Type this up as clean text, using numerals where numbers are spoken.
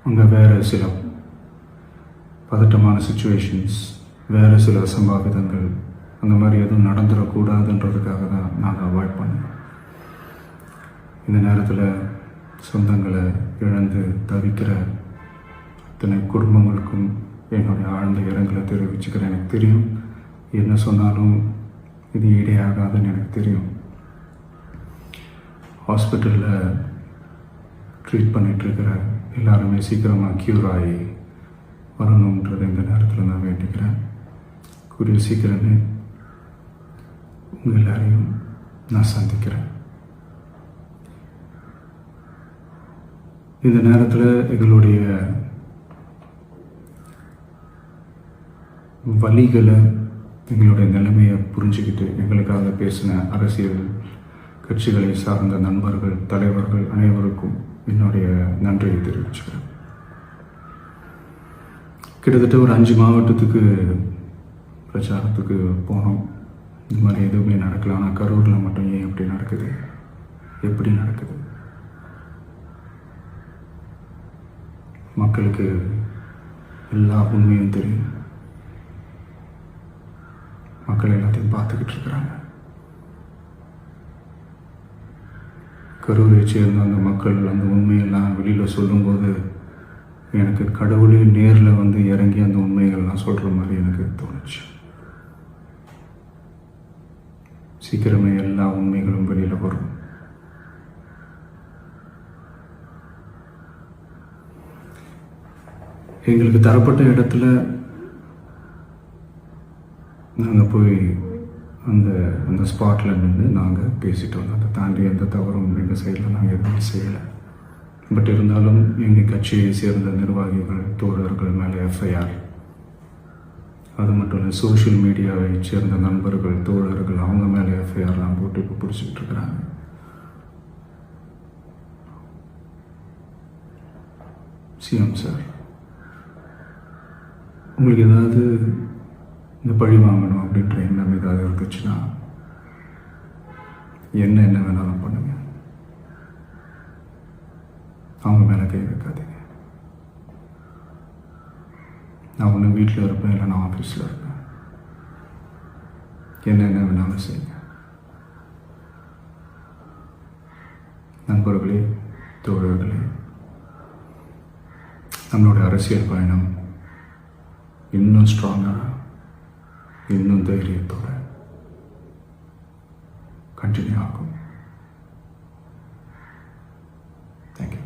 அங்கே வேறு சில பதட்டமான சுச்சுவேஷன்ஸ், வேறு சில அசம்பாவிதங்கள் அந்த மாதிரி எதுவும் நடந்துடக்கூடாதுன்றதுக்காக தான் நாங்கள் அவாய்ட் பண்ணோம். இந்த நேரத்தில் சொந்தங்களை இழந்து தவிக்கிற அத்தனை குடும்பங்களுக்கும் என்னுடைய ஆழ்ந்த இரங்கலை தெரிவிச்சுக்கிறேன். எனக்கு தெரியும் என்ன சொன்னாலும் இது ஈடேயாகாதுன்னு எனக்கு தெரியும். ஹாஸ்பிட்டலில் ட்ரீட் பண்ணிகிட்ருக்கிற எல்லாருமே சீக்கிரமாக க்யூர் ஆகி வரணுன்றது இந்த நேரத்தில் நான் வேண்டிக்கிறேன். கூடிய சீக்கிரமே உங்கள் எல்லாரையும் நான் சந்திக்கிறேன். இந்த நேரத்தில் எங்களுடைய வலிகளை, எங்களுடைய நிலைமையை புரிஞ்சுக்கிட்டு எங்களுக்காக பேசின அரசியல் கட்சிகளை சார்ந்த நண்பர்கள், தலைவர்கள் அனைவருக்கும் என்னுடைய நன்றியை தெரிவிச்சுக்கிறேன். கிட்டத்தட்ட ஒரு 5 மாவட்டத்துக்கு பிரச்சாரத்துக்கு போனோம். இந்த மாதிரி எதுவுமே நடக்கல. ஆனால் கரூரில் மட்டும் ஏன் எப்படி நடக்குது, எப்படி நடக்குது? மக்களுக்கு எல்லா உண்மையும் தெரியும். மக்கள் எல்லாத்தையும் பார்த்துக்கிட்டு இருக்கிறாங்க. கரூரை சேர்ந்த அந்த மக்கள் அந்த உண்மையெல்லாம் வெளியில் சொல்லும்போது எனக்கு கடவுளே நேரில் வந்து இறங்கி அந்த உண்மைகள்லாம் சொல்கிற மாதிரி எனக்கு தோணுச்சு. சீக்கிரமே எல்லா உண்மைகளும் வெளியில் வரும். எங்களுக்கு தரப்பட்ட இடத்துல நாங்கள் போய் அந்த ஸ்பாட்டில் நின்று நாங்கள் பேசிட்டு வந்தோம். அதை தாண்டி எந்த தவறும் எங்கள் சைடில் நாங்கள் எதுவுமே செய்யலை. பட் இருந்தாலும் எங்கள் கட்சியை சேர்ந்த நிர்வாகிகள், தோழர்கள் மேலே எஃப்ஐஆர், அது மட்டும் இல்லை சோஷியல் மீடியாவை சேர்ந்த நண்பர்கள், தோழர்கள் அவங்க மேலே எஃப்ஐஆர்லாம் போட்டு இப்போ பிடிச்சிக்கிட்டு இருக்கிறாங்க. சிஎம் சார், உங்களுக்கு ஏதாவது இந்த பழி வாங்கணும் அப்படின்ற எண்ணம் ஏதாவது இருந்துச்சுன்னா என்ன வேணாலும் பண்ணுங்க. அவங்க மேலே கை வைக்காதீங்க. நான் ஒன்று வீட்டில் இருப்பேன், இல்லை நான் ஆஃபீஸில் இருப்பேன். என்ன வேணாலும் செய்யுங்க. நண்பர்களே, தோழர்களே, நம்மளோட அரசியல் பயணம் இன்னும் ஸ்ட்ராங்காக, இன்னும் தைரியத்தோட கண்டினியூ ஆகும். தேங்க்யூ.